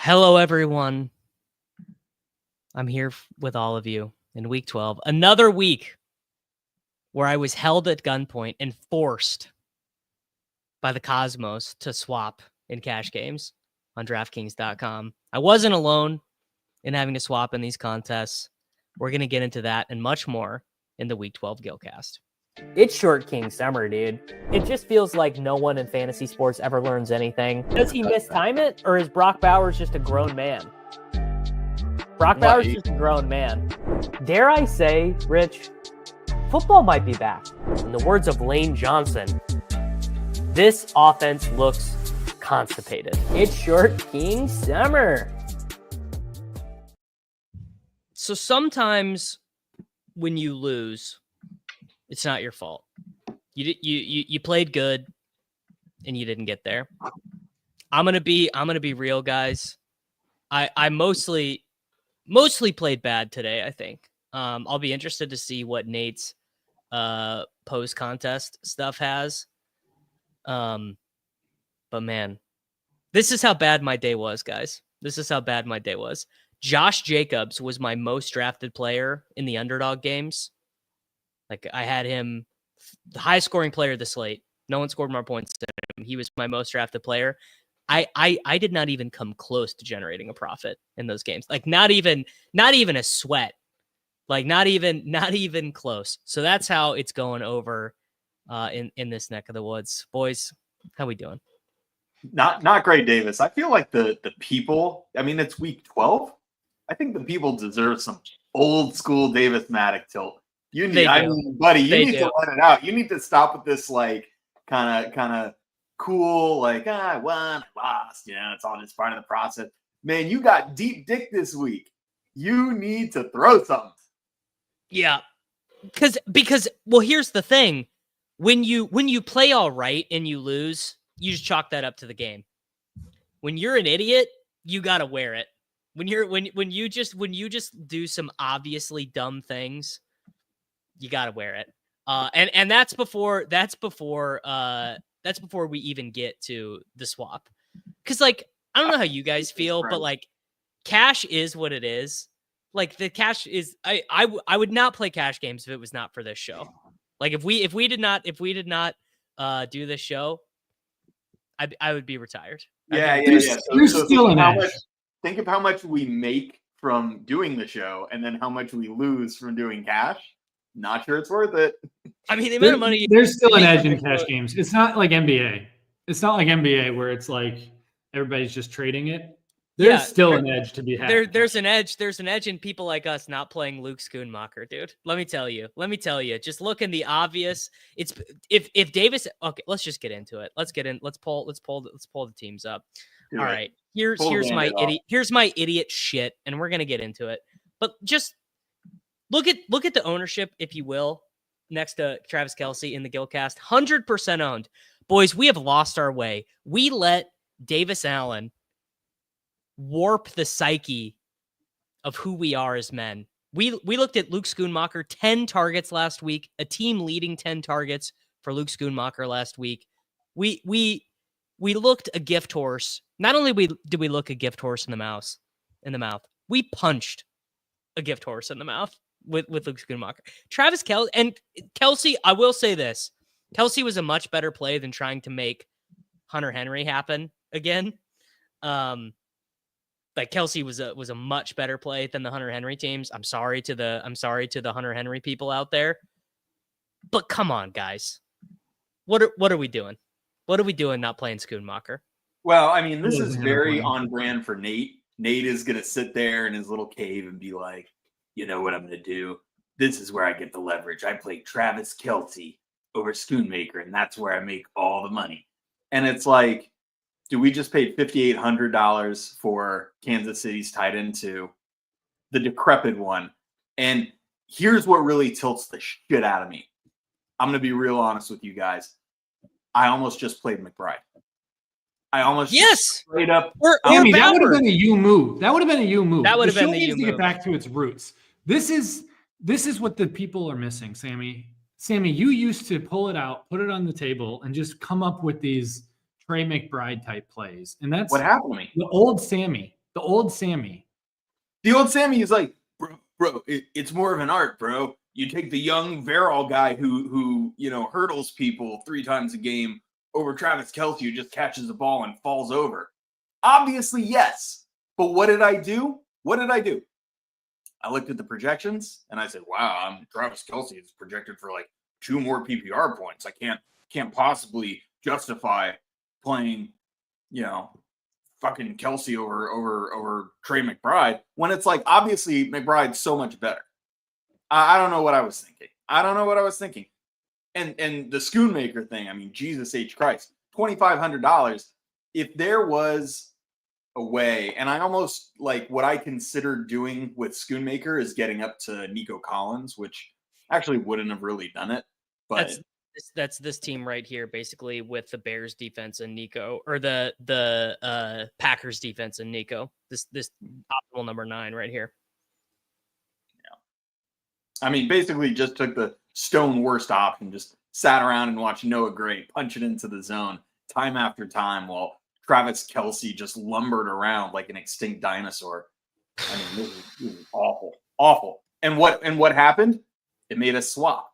Hello, everyone. I'm here with all of you in week 12. Another week where I was held at gunpoint and forced by the Cosmos to swap in cash games on DraftKings.com. I wasn't alone in having to swap in these contests. We're going to get into that and much more in the week 12 Gillcast. It's Short King summer, dude. It just feels like no one in fantasy sports ever learns anything. Does he mistime it, or is Brock Bowers just a grown man? Brock Bowers is just a grown man. Dare I say, Rich, football might be back. In the words of Lane Johnson, this offense looks constipated. It's Short King summer. So sometimes when you lose, it's not your fault. You played good and you didn't get there. I'm gonna be real, guys. I mostly played bad today, I think. I'll be interested to see what Nate's post contest stuff has. But man, this is how bad my day was, guys. This is how bad my day was. Josh Jacobs was my most drafted player in the underdog games. Like, I had him the highest scoring player of the slate. No one scored more points than him. He was my most drafted player. I did not even come close to generating a profit in those games. Like, not even a sweat. Like, not even close. So that's how it's going over in this neck of the woods. Boys, how we doing? Not great, Davis. I feel like the people, I mean, it's week 12. I think the people deserve some old school Davis Mattek tilt. You need, buddy, you need to let it out. You need to stop with this, like, kind of cool, like, I won, I lost. You know, it's all just part of the process. Man, you got deep dick this week. You need to throw something. Yeah, because well, here's the thing: when you play all right and you lose, you just chalk that up to the game. When you're an idiot, you gotta wear it. When you just do some obviously dumb things, you gotta wear it. And that's before we even get to the swap. Cause, like, I don't know how you guys feel, but like, cash is what it is. Like, the cash is I would not play cash games if it was not for this show. Like, if we did not do this show, I would be retired. Yeah. So still think of how much we make from doing the show, and then how much we lose from doing cash. Not sure it's worth it. I mean, the amount of money. There's still an edge in cash games. It's not like NBA. It's not like NBA where it's like everybody's just trading it. There's still an edge to be had. There's an edge. There's an edge in people like us not playing Luke SCHOONMAKER, dude. Let me tell you. Just look in the obvious. It's if Davis. Okay, let's just get into it. Let's get in. Let's pull the teams up. All right. Here's my idiot shit, and we're gonna get into it. But just look at the ownership, if you will, next to Travis Kelce in the Gillcast. 100% owned. Boys, we have lost our way. We let Davis Allen warp the psyche of who we are as men. We looked at Luke SCHOONMAKER, 10 targets last week, a team leading 10 targets for Luke SCHOONMAKER last week. We looked a gift horse. Not only did we look a gift horse in the mouth, we punched a gift horse in the mouth with Luke SCHOONMAKER. Travis Kelce, I will say this. Kelce was a much better play than trying to make Hunter Henry happen again. Like, Kelce was a much better play than the Hunter Henry teams. I'm sorry to the Hunter Henry people out there. But come on, guys. What are we doing? What are we doing not playing SCHOONMAKER? Well, I mean, this is very on brand for Nate. Nate is going to sit there in his little cave and be like, you know what I'm going to do? This is where I get the leverage. I play Travis Kelce over SCHOONMAKER, and that's where I make all the money. And it's like, do we just pay $5,800 for Kansas City's tight end 2, the decrepit one? And here's what really tilts the shit out of me. I'm going to be real honest with you guys. I almost just played McBride. I almost straight up. Sammy, that would have been a you move. That would have been the you move. To get back to its roots. This is what the people are missing, Sammy. Sammy, you used to pull it out, put it on the table, and just come up with these Trey McBride type plays. And that's what happened to me. The old Sammy. The old Sammy. The old Sammy is like, bro, it's more of an art, bro. You take the young Verall guy who hurdles people 3 times a game over Travis Kelce, who just catches the ball and falls over. Obviously, yes. But what did I do? I looked at the projections and I said, wow, Travis Kelce is projected for like 2 more PPR points. I can't possibly justify playing, fucking Kelce over Trey McBride when it's like, obviously McBride's so much better. I don't know what I was thinking. And the SCHOONMAKER thing, I mean, Jesus H. Christ, $2,500. If there was a way, and I almost like what I considered doing with SCHOONMAKER is getting up to Nico Collins, which actually wouldn't have really done it. But that's this team right here, basically, with the Bears defense and Nico, or the Packers defense and Nico. This optimal number 9 right here. Yeah. I mean, basically just took the stone worst option, just sat around and watched Noah Gray punch it into the zone time after time while Travis Kelce just lumbered around like an extinct dinosaur. I mean, this was awful. And what happened? It made us swap.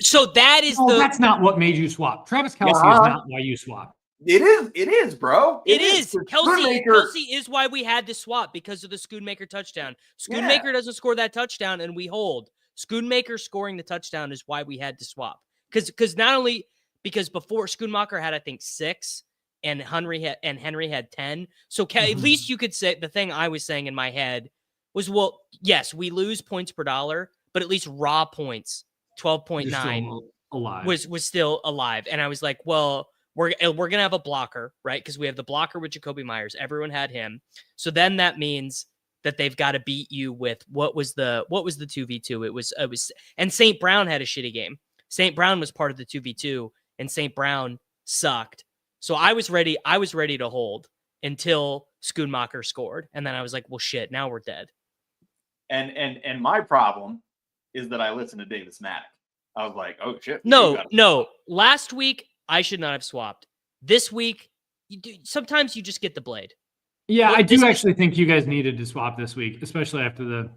So that is that's not what made you swap. Travis Kelce is not why you swap. It is, bro. It is. Kelce is why we had to swap, because of the SCHOONMAKER touchdown. SCHOONMAKER doesn't score that touchdown and we hold. SCHOONMAKER scoring the touchdown is why we had to swap. Because before SCHOONMAKER had, I think, 6 and Henry had 10. So at least you could say, the thing I was saying in my head was, well, yes, we lose points per dollar, but at least raw points, 12.9 was still alive. And I was like, well, we're going to have a blocker, right? Because we have the blocker with Jakobi Meyers. Everyone had him. So then that means that they've got to beat you with what was the 2v2? It was and St. Brown had a shitty game. St. Brown was part of the 2v2 and St. Brown sucked. So I was ready to hold until SCHOONMAKER scored. And then I was like, well, shit, now we're dead. And my problem is that I listened to Davis Mattek. I was like, oh shit. No. Last week I should not have swapped. This week, sometimes you just get the blade. Yeah, I do actually think you guys needed to swap this week, especially after the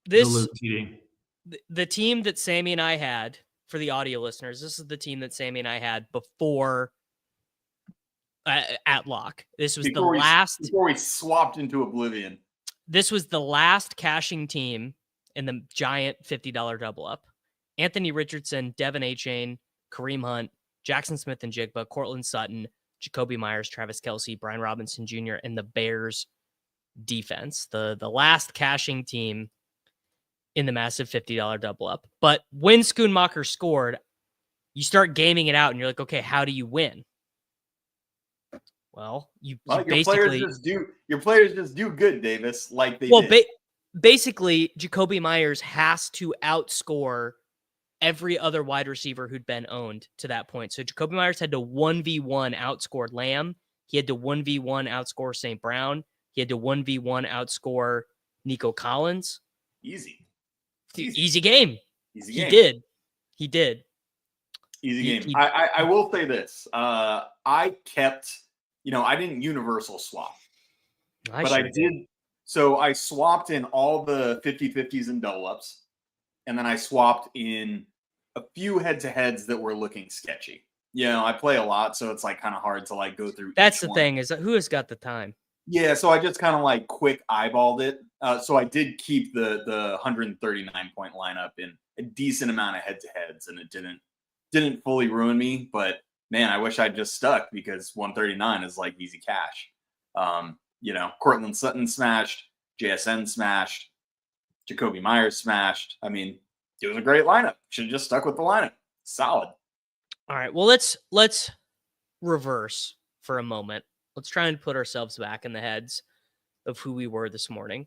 Luke TD. The team that Sammy and I had, for the audio listeners, this is the team that Sammy and I had before at lock. This was before we swapped into oblivion. This was the last cashing team in the giant $50 double up. Anthony Richardson, Devin Achane, Kareem Hunt, Jackson Smith and Jigba, Cortland Sutton, Jakobi Meyers, Travis Kelce, Brian Robinson Jr., and the Bears defense. The last cashing team in the massive $50 double up. But when SCHOONMAKER scored, you start gaming it out and you're like, okay, how do you win? Well, you basically your players just do good, Davis, like they did. Basically, Jakobi Meyers has to outscore every other wide receiver who'd been owned to that point. So Jakobi Meyers had to 1v1 outscore Lamb. He had to 1v1 outscore St. Brown. He had to 1v1 outscore Nico Collins. Easy game. He did. Easy game. I will say this. I kept, I didn't universal swap. But I did. So I swapped in all the 50-50s and double ups. And then I swapped in a few head-to-heads that were looking sketchy. I play a lot, so it's like kind of hard to like go through. That's the thing, is that who has got the time? Yeah, so I just kind of like quick eyeballed it. So I did keep the 139-point lineup in a decent amount of head-to-heads, and it didn't fully ruin me. But man, I wish I'd just stuck, because 139 is like easy cash. Cortland Sutton smashed, JSN smashed, Jakobi Meyers smashed. I mean, it was a great lineup. Should have just stuck with the lineup. Solid. All right. Well, let's reverse for a moment. Let's try and put ourselves back in the heads of who we were this morning.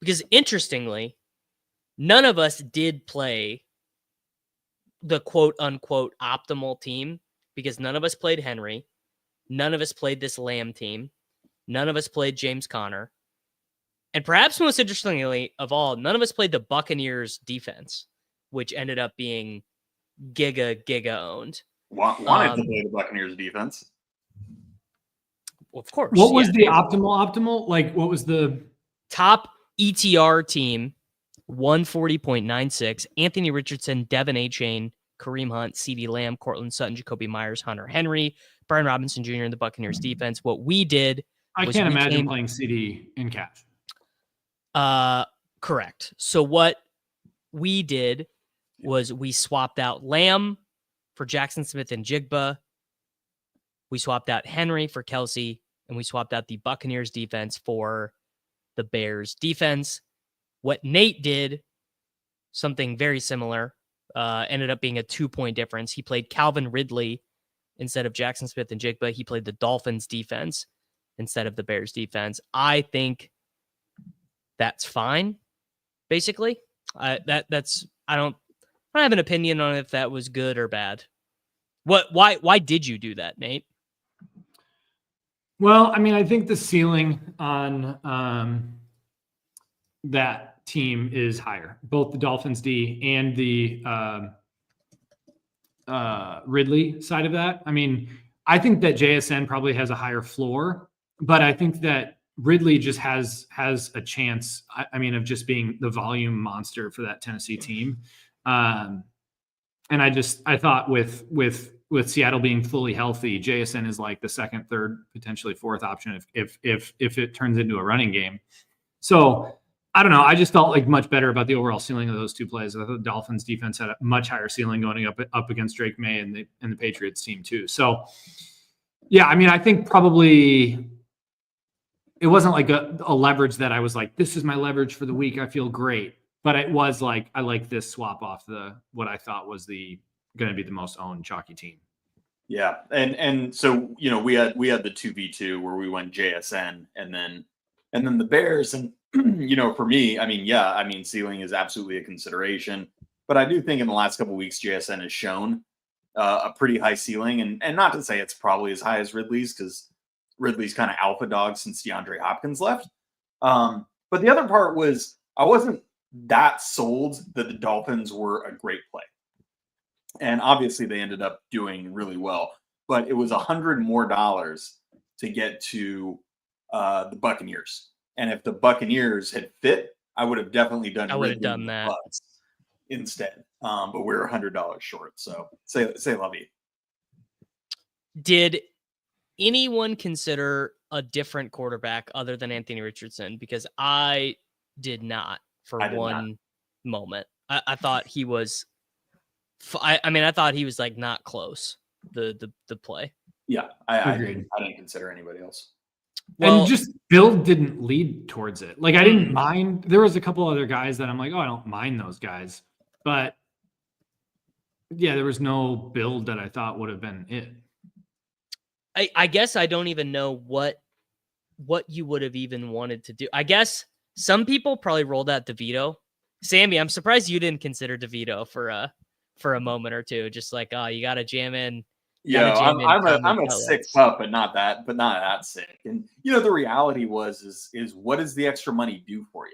Because interestingly, none of us did play the quote unquote optimal team, because none of us played Henry. None of us played this Lamb team. None of us played James Conner. And perhaps most interestingly of all, none of us played the Buccaneers defense, which ended up being giga owned. Wanted to play the Buccaneers defense. Well, of course. What was the optimal? Like, what was the top ETR team? 140.96. Anthony Richardson, Devin Achane, Kareem Hunt, CeeDee Lamb, Cortland Sutton, Jacoby Myers, Hunter Henry, Brian Robinson Jr. in the Buccaneers defense. What we did, I can't imagine playing CD in cash. Correct. So what we did was we swapped out Lamb for Jackson Smith and Jigba. We swapped out Henry for Kelce, and we swapped out the Buccaneers defense for the Bears defense. What Nate did, something very similar, ended up being a 2-point difference. He played Calvin Ridley instead of Jackson Smith and Jigba. He played the Dolphins defense instead of the Bears defense. I think that's fine. Basically, I don't have an opinion on if that was good or bad. Why did you do that, Nate? Well, I mean, I think the ceiling on that team is higher. Both the Dolphins D and the Ridley side of that. I mean, I think that JSN probably has a higher floor, but I think that Ridley just has a chance, I mean, of just being the volume monster for that Tennessee team. And I thought with Seattle being fully healthy, JSN is like the second, third, potentially fourth option if it turns into a running game. So I don't know. I just felt like much better about the overall ceiling of those two plays. I thought the Dolphins defense had a much higher ceiling going up against Drake May and the Patriots team too. So yeah, I mean, I think probably it wasn't like a leverage that I was like, this is my leverage for the week. I feel great. But it was like, I like this swap off what I thought was going to be the most owned chalky team. Yeah. And so, you know, we had the 2v2 where we went JSN and then the Bears. And, you know, for me, I mean, ceiling is absolutely a consideration, but I do think in the last couple of weeks, JSN has shown a pretty high ceiling, and not to say it's probably as high as Ridley's, because Ridley's kind of alpha dog since DeAndre Hopkins left. But the other part was I wasn't that sold that the Dolphins were a great play. And obviously they ended up doing really well, but it was $100 more to get to the Buccaneers. And if the Buccaneers had fit, I would have definitely done. I would have done that instead. But we're $100 short. So say lovey. Did anyone consider a different quarterback other than Anthony Richardson? Because I did not for one moment. I thought he was. I thought he was like not close. The play. Yeah, I didn't consider anybody else. Well, and just build didn't lead towards it. Like I didn't mind. There was a couple other guys that I'm like, oh, I don't mind those guys, but yeah, there was no build that I thought would have been it. I guess I don't even know what you would have even wanted to do. I guess some people probably rolled out DeVito. Sammy, I'm surprised you didn't consider DeVito for a moment or two. Just like, oh, you got to jam in. Yeah, I'm a sick pup, but not that sick. And you know, the reality is what does the extra money do for you?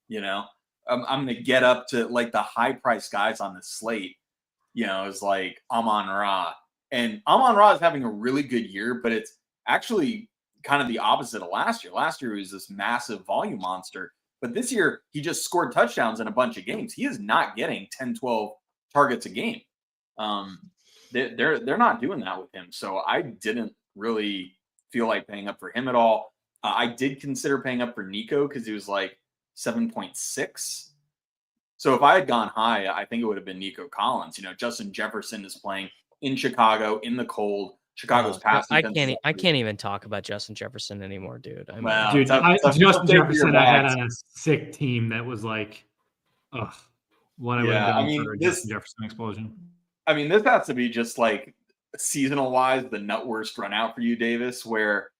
You know, I'm going to get up to like the high price guys on the slate. You know, is like Amon-Ra, and Amon-Ra is having a really good year, but it's actually kind of the opposite of last year. Last year he was this massive volume monster, but this year he just scored touchdowns in a bunch of games. He is not getting 10, 12 targets a game. They're not doing that with him. So I didn't really feel like paying up for him at all. I did consider paying up for Nico because he was like 7.6. So if I had gone high, I think it would have been Nico Collins. You know, Justin Jefferson is playing in Chicago in the cold. Chicago's pass. I can't even talk about Justin Jefferson anymore, dude. Justin Jefferson I had on a sick team that was like, ugh, what I would have done for a Justin Jefferson explosion. I mean, this has to be just like seasonal wise, the nut worst run out for you, Davis, where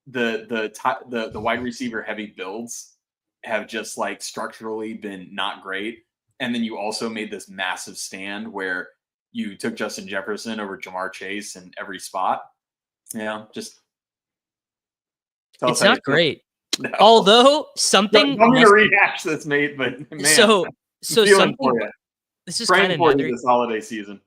the wide receiver heavy builds have just like structurally been not great. And then you also made this massive stand where you took Justin Jefferson over Jamar Chase in every spot. You know, just it's not great. No. Although something I'm going to rehash this, mate, but man, so something. This is kind of this holiday season.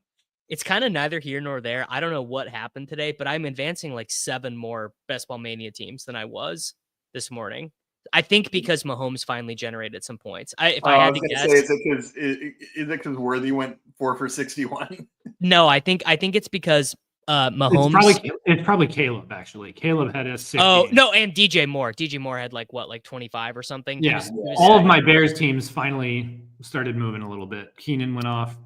it's kind of neither here nor there. I don't know what happened today, but I'm advancing like 7 more Best Ball Mania teams than I was this morning. I think because Mahomes finally generated some points. If I had to guess, is it because Worthy went 4 for 61? No, I think it's because Mahomes. It's probably Caleb, actually. Caleb had a 6. Oh, no, and DJ Moore. DJ Moore had like 25 or something. Yeah, all of my Bears teams finally started moving a little bit. Keenan went off.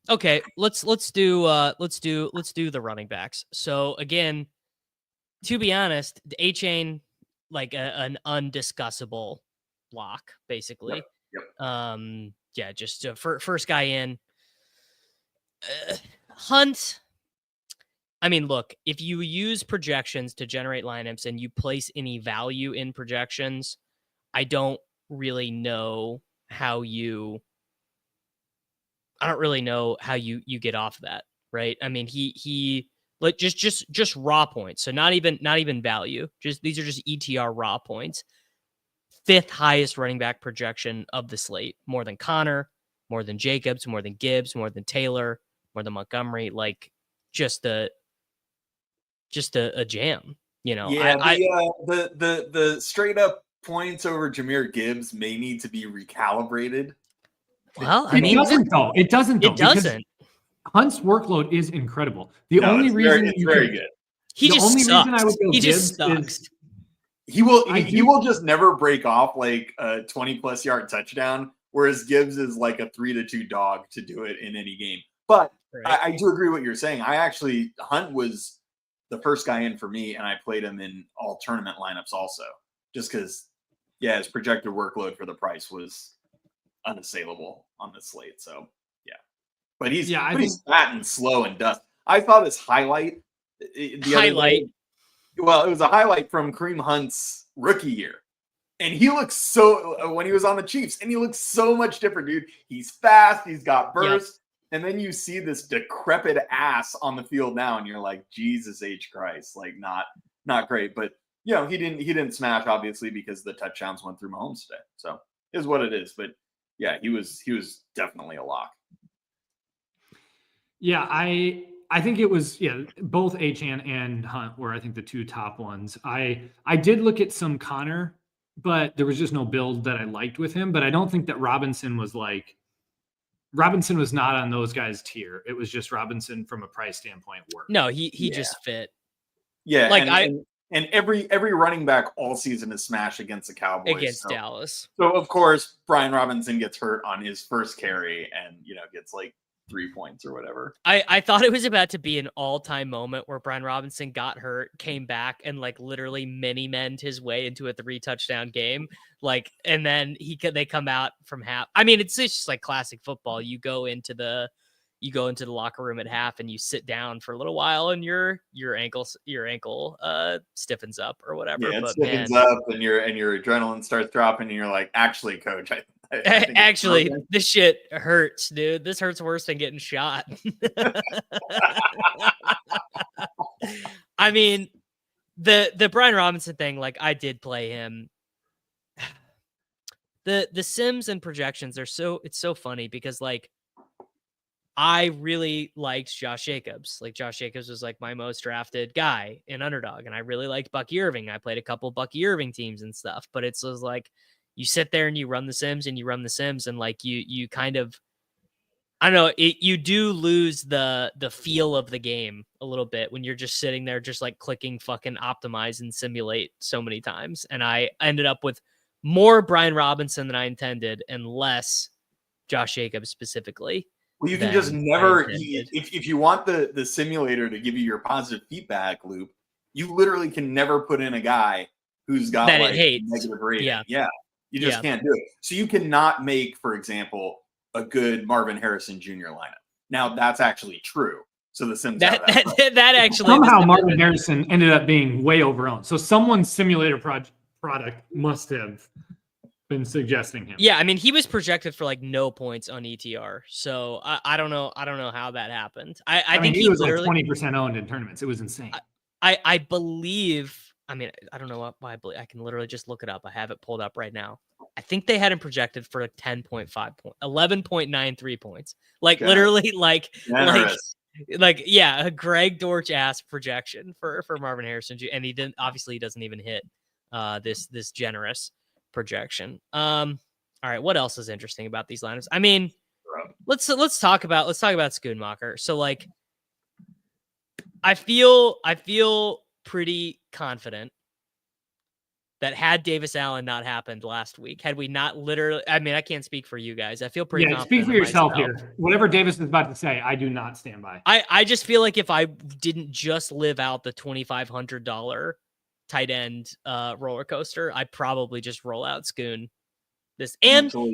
Okay, let's do the running backs. So again, to be honest, the A-Chain, like an undiscussable lock, basically. Yep. Yeah, just first guy in. Hunt. I mean, look, if you use projections to generate lineups and you place any value in projections, I don't really know how you get off that, right? I mean, he like just raw points. So not even value. These are just ETR raw points. 5th highest running back projection of the slate, more than Connor, more than Jacobs, more than Gibbs, more than Taylor, more than Montgomery, like just a jam, you know. Yeah, the straight up points over Jahmyr Gibbs may need to be recalibrated. Well, I mean, it doesn't. Hunt's workload is incredible. It's very good. He just sucks. He will just never break off like a 20+ yard touchdown, whereas Gibbs is like a 3-2 dog to do it in any game. But right. I do agree with what you're saying. Hunt was the first guy in for me, and I played him in all tournament lineups also, just because, his projected workload for the price was unassailable on the slate. So, but he's fat and slow and dust. I saw this highlight. Well, it was a highlight from Kareem Hunt's rookie year. And he looks when he was on the Chiefs, and he looks so much different, dude. He's fast. He's got burst. Yep. And then you see this decrepit ass on the field now, and you're like, Jesus H. Christ, like not great. But he didn't smash, obviously, because the touchdowns went through Mahomes today. So it is what it is. But yeah, he was definitely a lock. Yeah, I think it was both Achane and Hunt were, I think, the 2 top ones. I did look at some Connor, but there was just no build that I liked with him. But I don't think that Robinson was not on those guys' tier. It was just Robinson from a price standpoint worked. No, he just fit. Yeah, like and every running back all season is smashed against the Cowboys. Against Dallas. So of course Brian Robinson gets hurt on his first carry and gets like 3 points or whatever. I thought it was about to be an all-time moment where Brian Robinson got hurt, came back, and like literally mini-mened his way into a 3-touchdown game. Like, and then they come out from half. I mean, it's just like classic football. You go into the locker room at half and you sit down for a little while, and your ankle stiffens up or whatever. Yeah, it stiffens up, and your adrenaline starts dropping, and you're like, actually, coach, actually, this shit hurts, dude. This hurts worse than getting shot. I mean, the Brian Robinson thing, like I did play him. The Sims and projections it's so funny because like I really liked Josh Jacobs. Like Josh Jacobs was like my most drafted guy in Underdog, and I really liked Bucky Irving. I played a couple Bucky Irving teams and stuff, but it's just like you sit there and you run the Sims and like you kind of, I don't know, you do lose the feel of the game a little bit when you're just sitting there just like clicking fucking optimize and simulate so many times. And I ended up with more Brian Robinson than I intended and less Josh Jacobs specifically. Well, you can just never, if you want the simulator to give you your positive feedback loop, you literally can never put in a guy who's got that like it hates. negative rating. Yeah. You just can't do it. So you cannot make, for example, a good Marvin Harrison Jr. lineup. Now that's actually true. So the Sims that actually somehow Marvin Harrison ended up being way overowned. So someone's simulator product must have been suggesting him. Yeah, I mean he was projected for like no points on ETR. So I don't know how that happened. I think he was like 20% owned in tournaments. It was insane. I believe. I mean, I don't know why I believe. I can literally just look it up. I have it pulled up right now. I think they had him projected for 10.5 points, 11.93 points. Like literally like a Greg Dortch ass projection for Marvin Harrison. And he doesn't even hit this generous projection. All right, what else is interesting about these lineups? I mean, let's talk about Schoonmaker. So like I feel pretty confident that had Davis Allen not happened last week, had we not literally, I mean, I can't speak for you guys. I feel pretty confident. Speak for yourself here. Whatever Davis is about to say, I do not stand by. I just feel like if I didn't just live out the $2,500 tight end roller coaster, I'd probably just roll out Schoon. Mental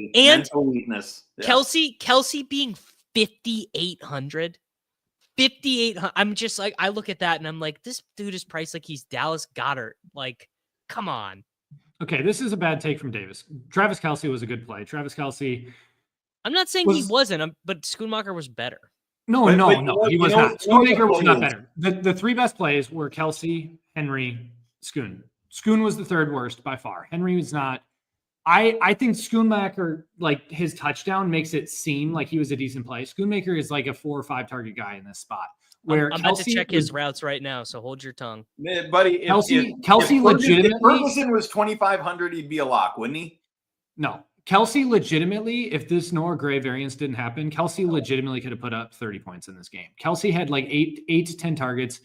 weakness. Yeah. Kelce being 5,800. 5,800. I'm just like, I look at that and I'm like, this dude is priced like he's Dallas Goedert. Like, come on. Okay, this is a bad take from Davis. Travis Kelce was a good play. Travis Kelce. I'm not saying he wasn't, but Schoonmaker was better. No, he was not. Schoonmaker was not better. The three best plays were Kelce, Henry, Schoon. Schoon was the third worst by far. Henry was not. I think Schoonmaker, like his touchdown makes it seem like he was a decent play. Schoonmaker is like a 4 or 5 target guy in this spot. Where I'm about to check his routes right now, so hold your tongue. Buddy, Kelce legitimately. If Ferguson was 2,500, he'd be a lock, wouldn't he? No. Kelce legitimately, if this Noah Gray variance didn't happen, Kelce legitimately could have put up 30 points in this game. Kelce had like 8 to 10 targets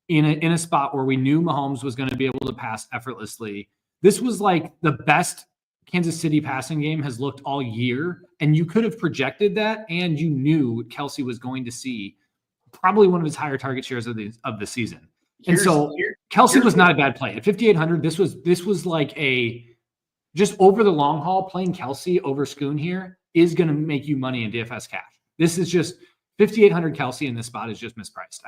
in a spot where we knew Mahomes was going to be able to pass effortlessly. This was like the best Kansas City passing game has looked all year, and you could have projected that, and you knew Kelce was going to see probably one of his higher target shares of the season. And so Kelce was not a bad play. At 5,800, this was like a just over the long haul, playing Kelce over Schoon here is going to make you money in DFS cash. This is just 5,800 Kelce in this spot is just mispriced.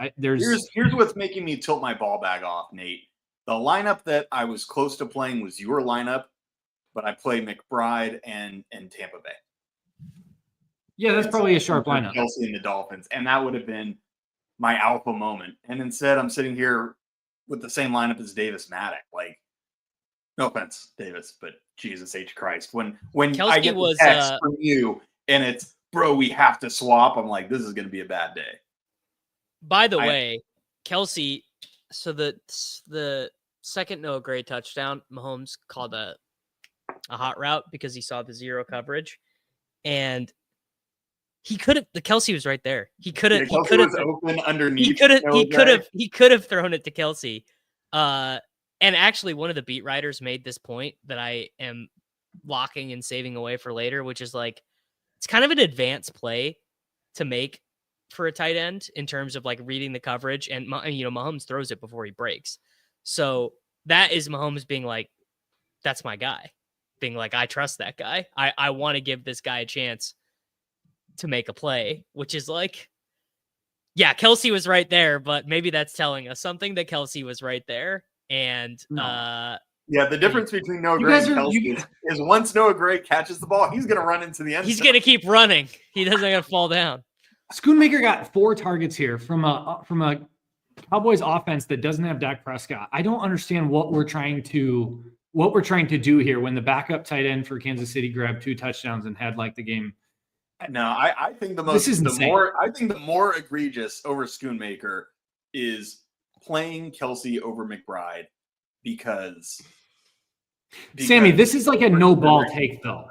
Here's what's making me tilt my ball bag off, Nate. The lineup that I was close to playing was your lineup, but I play McBride and Tampa Bay. Yeah, that's probably a sharp lineup. Kelce and the Dolphins, and that would have been my alpha moment. And instead, I'm sitting here with the same lineup as Davis Mattek. Like, no offense, Davis, but Jesus H. Christ. When Kelce I get the text from you and it's, bro, we have to swap, I'm like, this is going to be a bad day. By the way, Kelce, so the second Noah Gray touchdown, Mahomes called a hot route because he saw the zero coverage, and he could have. The Kelce was right there. He could have. He could have open underneath. He could have thrown it to Kelce. And actually, one of the beat writers made this point that I am locking and saving away for later, which is like it's kind of an advanced play to make for a tight end in terms of like reading the coverage, and Mahomes throws it before he breaks. So that is Mahomes being like, "That's my guy." Being like, I trust that guy. I want to give this guy a chance to make a play, which is like, yeah, Kelce was right there, but maybe that's telling us something that Kelce was right there. And yeah, the difference between Noah Gray and Kelce is once Noah Gray catches the ball, he's going to run into the end zone. He's going to keep running. He doesn't going to fall down. Schoonmaker got 4 targets here from a Cowboys offense that doesn't have Dak Prescott. I don't understand what we're trying to do here when the backup tight end for Kansas City grabbed 2 touchdowns and had like the game. No, I think the more egregious over Schoonmaker is playing Kelce over McBride because Sammy, this is like a no ball take though.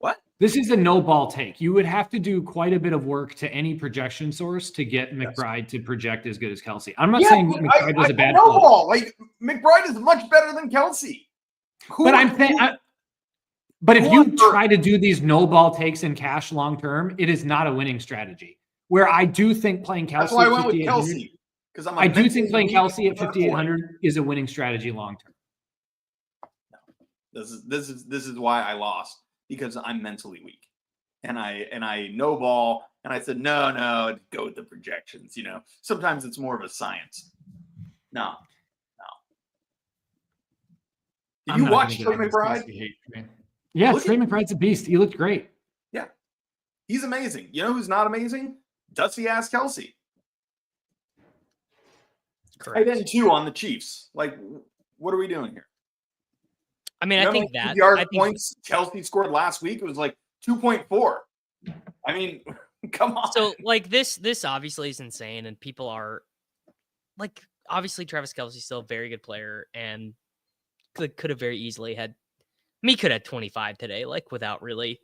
What? This is a no ball take. You would have to do quite a bit of work to any projection source to get McBride to project as good as Kelce. I'm not saying McBride was a bad no ball. Like McBride is much better than Kelce. But if you try to do these no ball takes in cash long term, it is not a winning strategy. Where I do think playing Kelce. That's why I went with Kelce. Because I do think playing Kelce at 5,800 is a winning strategy long term. No, this is why I lost, because I'm mentally weak, and I no ball, and I said no, go with the projections. Sometimes it's more of a science. No. Did you watch Trey McBride? Yeah, Trey McBride's a beast. He looked great. Yeah, he's amazing. You know who's not amazing? Dusty ass Kelce. Correct. Tight end 2 on the Chiefs. Like, what are we doing here? I mean, I think that points Kelce scored last week, it was like 2.4. I mean, come on. So like this obviously is insane, and people are like, obviously Travis Kelce's still a very good player, and could have very easily had. I mean, he could have 25 today, like without really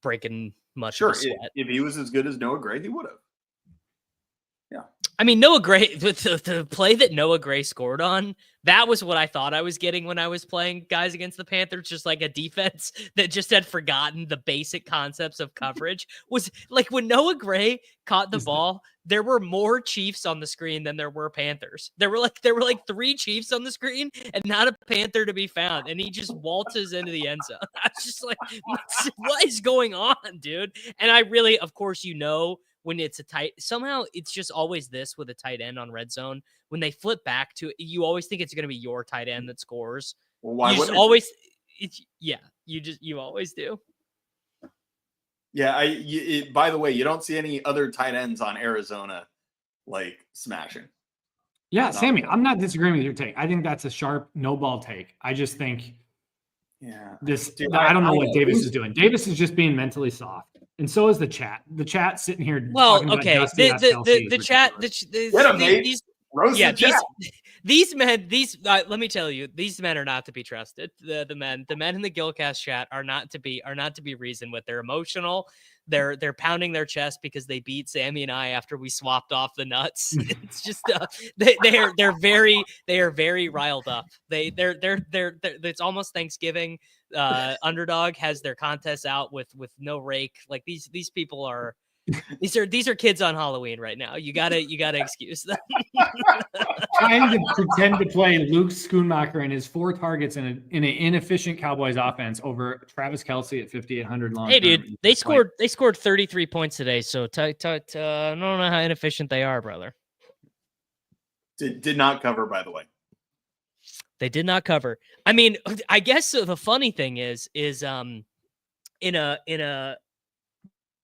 breaking much of a sweat. If he was as good as Noah Gray, he would have. Yeah. I mean, Noah Gray, the play that Noah Gray scored on, that was what I thought I was getting when I was playing guys against the Panthers, just like a defense that just had forgotten the basic concepts of coverage. Was like when Noah Gray caught the ball, there were more Chiefs on the screen than there were Panthers. There were like 3 Chiefs on the screen and not a Panther to be found. And he just waltzes into the end zone. I was just like, what is going on, dude? And I really, of course, when it's a tight, somehow it's just always this with a tight end on red zone. When they flip back to it, you always think it's going to be your tight end that scores. Well, why you wouldn't always, you always do. Yeah. By the way, you don't see any other tight ends on Arizona like smashing. Yeah, Sammy, I'm not disagreeing with your take. I think that's a sharp no ball take. I just think I don't know what Davis is doing. Davis is just being mentally soft. And so is the chat. The chat sitting here. Well, okay. The chat. These men. Let me tell you, these men are not to be trusted. The men in the Gillcast chat are not to be reasoned with. They're emotional. They're pounding their chest because they beat Sammy and I after we swapped off the nuts. It's just they are very riled up. It's almost Thanksgiving. Underdog has their contests out with no rake. Like these people are these are kids on Halloween right now. You gotta excuse them. Trying to pretend to play Luke Schoonmaker and his 4 targets in an inefficient Cowboys offense over Travis Kelce at 5,800 long. Hey, dude, they scored 33 points today. So I don't know how inefficient they are, brother. Did not cover, by the way. They did not cover. I mean, I guess the funny thing is if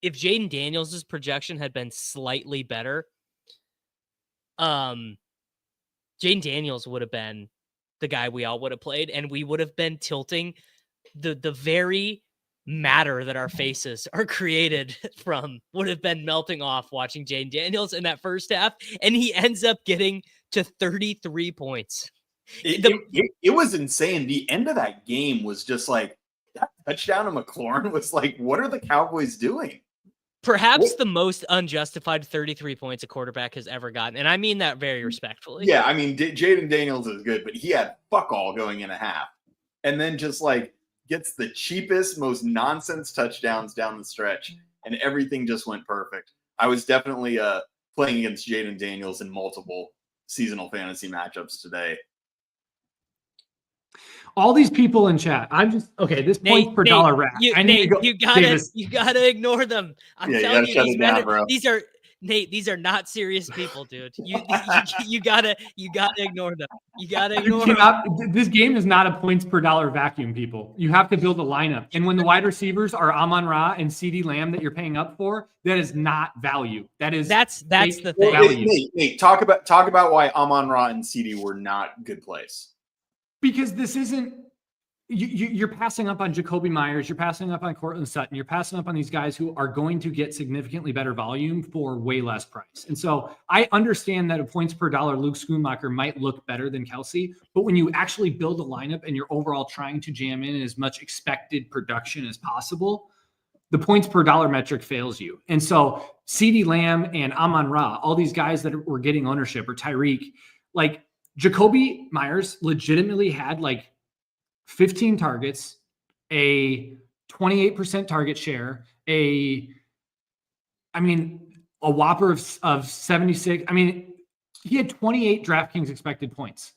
Jayden Daniels' projection had been slightly better, Jayden Daniels would have been the guy we all would have played, and we would have been tilting the very matter that our faces are created from would have been melting off watching Jayden Daniels in that first half, and he ends up getting to 33 points. It was insane. The end of that game was just like that touchdown to McLaurin was like, what are the Cowboys doing? Perhaps the most unjustified 33 points a quarterback has ever gotten. And I mean that very respectfully. Yeah, I mean, Jayden Daniels is good, but he had fuck all going in a half. And then just like gets the cheapest, most nonsense touchdowns down the stretch. And everything just went perfect. I was definitely playing against Jayden Daniels in multiple seasonal fantasy matchups today. All these people in chat, I'm just okay. This point per dollar rack. You gotta ignore them. I'm telling you, these are not serious people, dude. You gotta ignore them. You gotta ignore them. This game is not a points per dollar vacuum, people. You have to build a lineup, and when the wide receivers are Amon-Ra and CeeDee Lamb that you're paying up for, that is not value. That's the thing. Nate, talk about why Amon-Ra and CeeDee were not good plays. Because this isn't you're passing up on Jacoby Myers, you're passing up on Cortland Sutton, you're passing up on these guys who are going to get significantly better volume for way less price. And so I understand that a points per dollar Luke Schoonmaker might look better than Kelce, but when you actually build a lineup and you're overall trying to jam in as much expected production as possible, the points per dollar metric fails you. And so CeeDee Lamb and Amon-Ra, all these guys that were getting ownership, or Tyreek, like Jacoby Myers legitimately had like 15 targets, a 28% target share, a whopper of 76. I mean, he had 28 DraftKings expected points.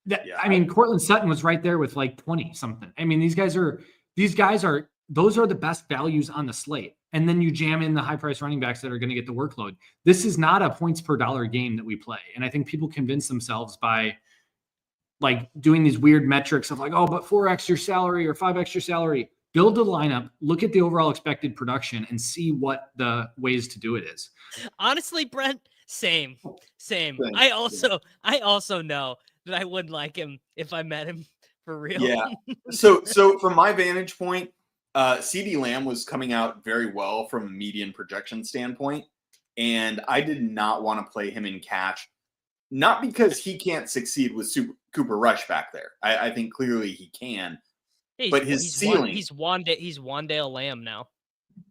Cortland Sutton was right there with like 20 something. I mean, these guys are those are the best values on the slate. And then you jam in the high price running backs that are going to get the workload. This is not a points per dollar game that we play. And I think people convince themselves by like doing these weird metrics of like, oh, but 4x your salary or 5x your salary. Build a lineup, look at the overall expected production, and see what the ways to do it is. Honestly, Brent, same. I also know that I wouldn't like him if I met him For real. Yeah. So from my vantage point, CeeDee Lamb was coming out very well from a median projection standpoint, and I did not want to play him in cash, not because he can't succeed with Cooper Rush back there. I think clearly he can, but his ceiling. He's Wandale Lamb now.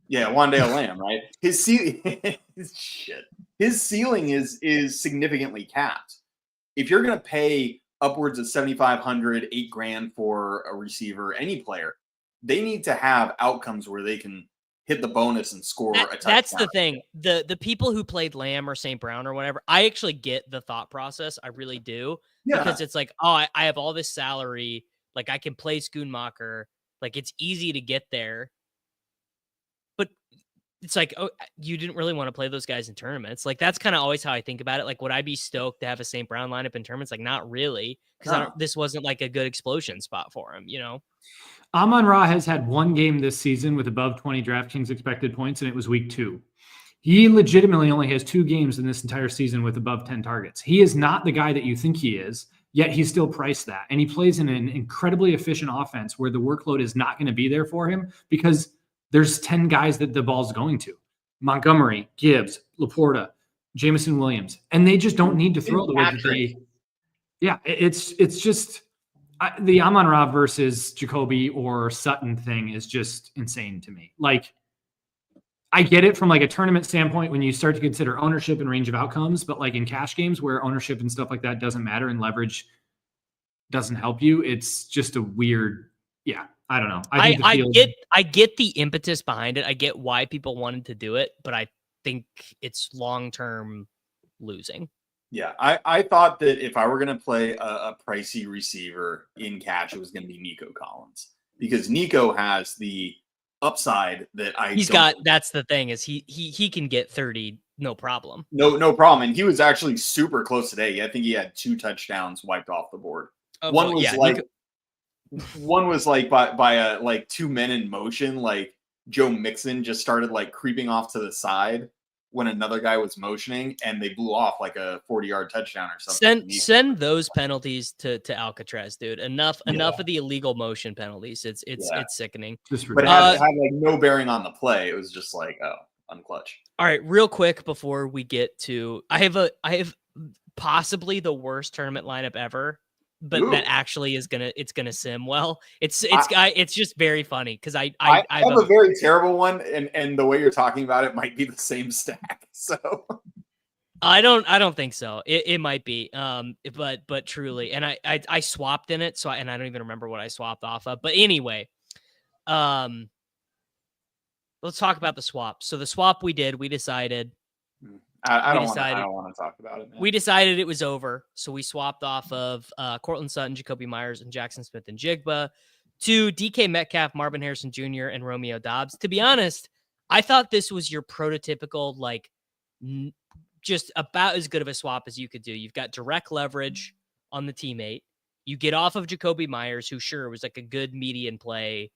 Yeah, Wandale Lamb, right? His ceiling is significantly capped. If you're going to pay upwards of $7,500, $8,000 for a receiver, any player, they need to have outcomes where they can hit the bonus and score a touchdown. That's the thing. The people who played Lamb or St. Brown or whatever, I actually get the thought process. I really do. Yeah. Because it's like, oh, I have all this salary. Like, I can play Schoonmaker. Like, it's easy to get there. But it's like, oh, you didn't really want to play those guys in tournaments. Like, that's kind of always how I think about it. Like, would I be stoked to have a St. Brown lineup in tournaments? Like, not really. Because this wasn't like a good explosion spot for him, you know? Amon-Ra has had one game this season with above 20 DraftKings expected points, and it was week 2. He legitimately only has 2 games in this entire season with above 10 targets. He is not the guy that you think he is, yet he's still priced that. And he plays in an incredibly efficient offense where the workload is not going to be there for him because there's 10 guys that the ball's going to. Montgomery, Gibbs, Laporta, Jameson Williams. And they just don't need to throw the way that they... Yeah, it's just... the Amon-Ra versus Jacoby or Sutton thing is just insane to me. Like, I get it from like a tournament standpoint when you start to consider ownership and range of outcomes, but like in cash games where ownership and stuff like that doesn't matter and leverage doesn't help you, it's just a weird, I don't know. I get the impetus behind it. I get why people wanted to do it, but I think it's long-term losing. Yeah, I thought that if I were going to play a pricey receiver in cash, it was going to be Nico Collins because Nico has the upside that that's the thing is he can get 30 no problem. No problem. And he was actually super close today. I think he had 2 touchdowns wiped off the board. One was like by a like 2 men in motion, like Joe Mixon just started like creeping off to the side when another guy was motioning, and they blew off like a 40-yard touchdown or something. Send those penalties to Alcatraz, dude. Enough of the illegal motion penalties. It's sickening. But it had like no bearing on the play. It was just like, unclutch. All right, real quick before we get to, I have possibly the worst tournament lineup ever. But that actually is it's gonna sim well. It's just very funny because I have a very terrible one, and the way you're talking about it might be the same stack. So I don't think so. It might be, but truly, and I swapped in it, so I don't even remember what I swapped off of. But anyway, let's talk about the swap. So the swap we did, we decided. I don't want to talk about it, man. We decided it was over, so we swapped off of Cortland Sutton, Jacoby Myers, and Jackson Smith and Jigba to DK Metcalf, Marvin Harrison Jr., and Romeo Doubs. To be honest, I thought this was your prototypical, like, just about as good of a swap as you could do. You've got direct leverage on the teammate. You get off of Jacoby Myers, who sure was like a good median play.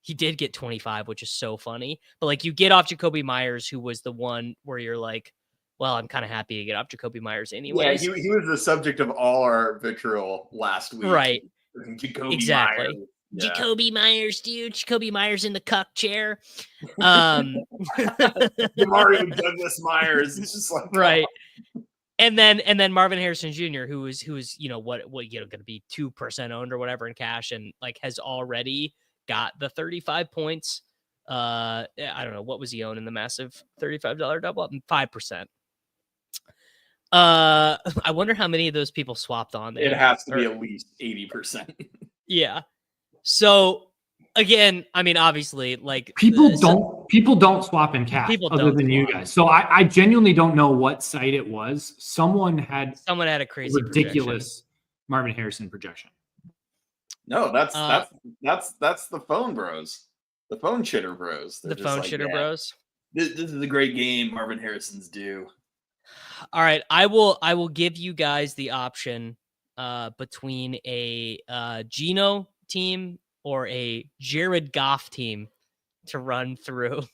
He did get 25, which is so funny. But like you get off Jacoby Myers, who was the one where you're like, well, I'm kind of happy to get off Jacoby Myers anyway. Yeah, he was the subject of all our vitriol last week. Right. Jacoby exactly. Myers. Yeah. Jacoby Myers, dude. Jacoby Myers in the cuck chair. Mario Douglas Myers. It's just like right. And then Marvin Harrison Jr., who is what going to be 2% owned or whatever in cash, and like has already got the 35 points. I don't know what was he owned in the massive $35 double up, 5%. I wonder how many of those people swapped on there. It has to be at least 80%. Yeah. So again, I mean, obviously, like people don't swap in cash other than you guys. So I genuinely don't know what site it was. Someone had a crazy ridiculous Marvin Harrison projection. No, that's the phone bros, the phone shitter bros. They're the phone shitter bros. This is a great game. Marvin Harrison's due. All right, I will give you guys the option between a Geno team or a Jared Goff team to run through.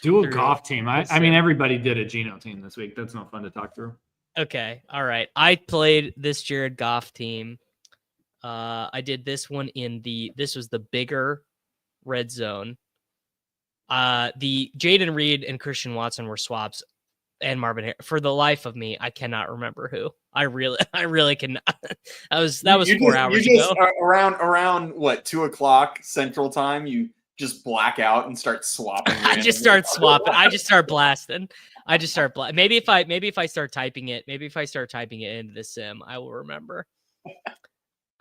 Do a Goff team. I mean, everybody did a Geno team this week. That's no fun to talk through. Okay, all right. I played this Jared Goff team. I did this one this was the bigger red zone. The Jayden Reed and Christian Watson were swaps, and Marvin Harrison. For the life of me, I cannot remember who. I really cannot. that was 4 hours ago. Around what, 2:00 Central Time, you just black out and start swapping. I just start swapping. I just start blasting. Maybe if I start typing it into the sim, I will remember.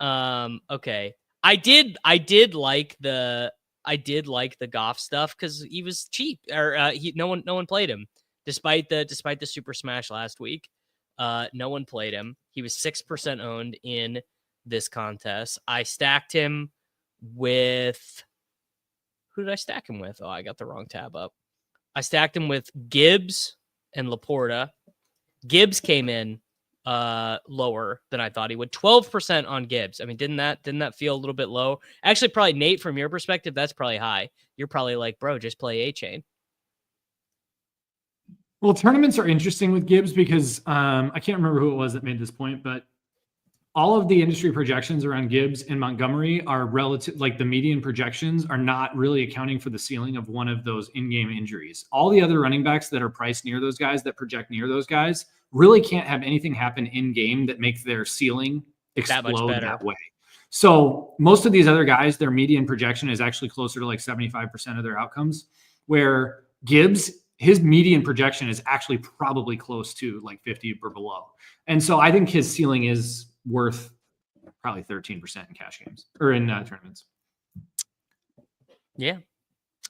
Okay. I did like the Goff stuff because he was cheap, or no one played him despite the Super Smash last week. No one played him. He was 6% owned in this contest. I stacked him with, who did I stack him with? Oh, I got the wrong tab up. I stacked him with Gibbs and Laporta. Gibbs came in lower than I thought he would. 12% on Gibbs. I mean, didn't that feel a little bit low? Actually, probably, Nate, from your perspective, that's probably high. You're probably like, bro, just play A-Chain. Well, tournaments are interesting with Gibbs because I can't remember who it was that made this point, but all of the industry projections around Gibbs and Montgomery are relative, like the median projections are not really accounting for the ceiling of one of those in-game injuries. All the other running backs that are priced near those guys, that project near those guys, really can't have anything happen in-game that makes their ceiling explode that way. So most of these other guys, their median projection is actually closer to like 75% of their outcomes, where Gibbs, his median projection is actually probably close to like 50 or below. And so I think his ceiling is worth probably 13% in cash games or in tournaments. Yeah,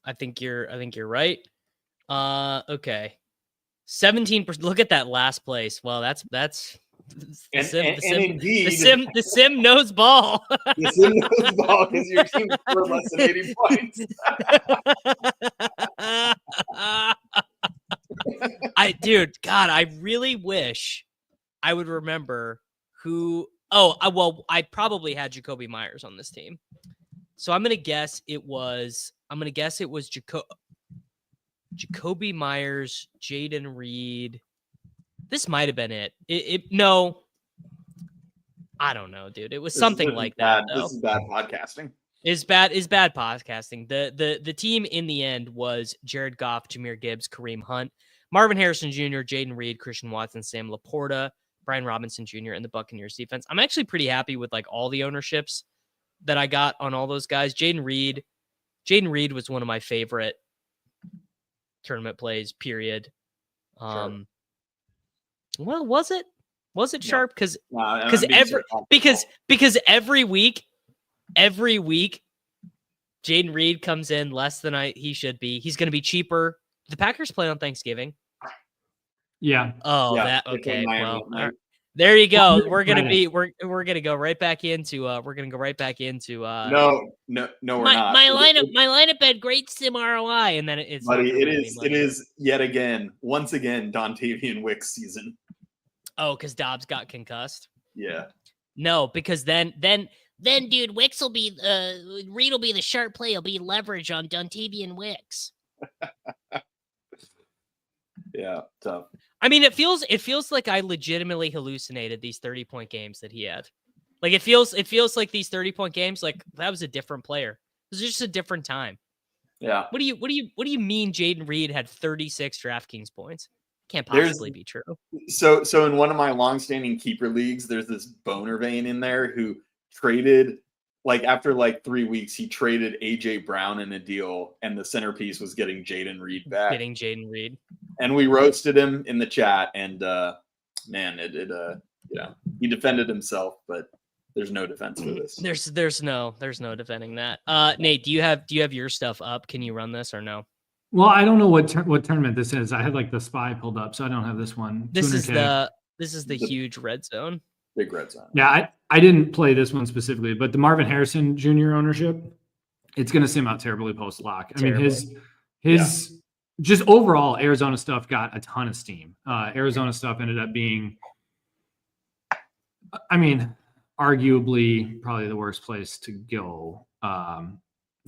I think you're right. Okay, 17%. Look at that last place. Well, that's the sim knows ball. The sim knows ball because your team scored less than 80 points. I really wish I would remember who. I probably had Jacoby Myers on this team, so I'm gonna guess it was Jacoby Myers, Jayden Reed. This might have been it. No, I don't know, dude. It was something like that. This is bad podcasting. Is bad podcasting. The team in the end was Jared Goff, Jahmyr Gibbs, Kareem Hunt, Marvin Harrison Jr., Jayden Reed, Christian Watson, Sam Laporta, Brian Robinson Jr., and the Buccaneers defense. I'm actually pretty happy with like all the ownerships that I got on all those guys. Jayden Reed was one of my favorite tournament plays, period. Sure. Well, was it sharp? Because every week, Jayden Reed comes in less than he should be. He's going to be cheaper. The Packers play on Thanksgiving. Yeah. Oh, yeah, that okay. Well, there you go. We're gonna go right back into. No, we're not. My lineup had great sim ROI, and then it's. Buddy, it is once again Dontavian Wicks season. Oh, because Dobbs got concussed. Yeah. No, because then, dude, Wicks will be Reed will be the sharp play. He'll be leverage on Dontavian Wicks. Yeah, tough. I mean, it feels like I legitimately hallucinated these 30-point games that he had. Like it feels like these 30-point games, like that was a different player. It was just a different time. Yeah. What do you mean Jayden Reed had 36 DraftKings points? Can't possibly be true. So in one of my longstanding keeper leagues, there's this boner vein in there who traded, like after like 3 weeks, he traded AJ Brown in a deal, and the centerpiece was getting Jayden Reed back. And we roasted him in the chat, and man, he defended himself, but there's no defense for this. There's no defending that. Nate, do you have your stuff up? Can you run this or no? Well, I don't know what tournament this is. I had like the SPY pulled up, so I don't have this one. This is the huge red zone. Big red zone. Yeah, I didn't play this one specifically, but the Marvin Harrison Jr. ownership, it's going to sim out terribly post lock. I mean, his just overall Arizona stuff got a ton of steam. Arizona stuff ended up being, I mean, arguably probably the worst place to go.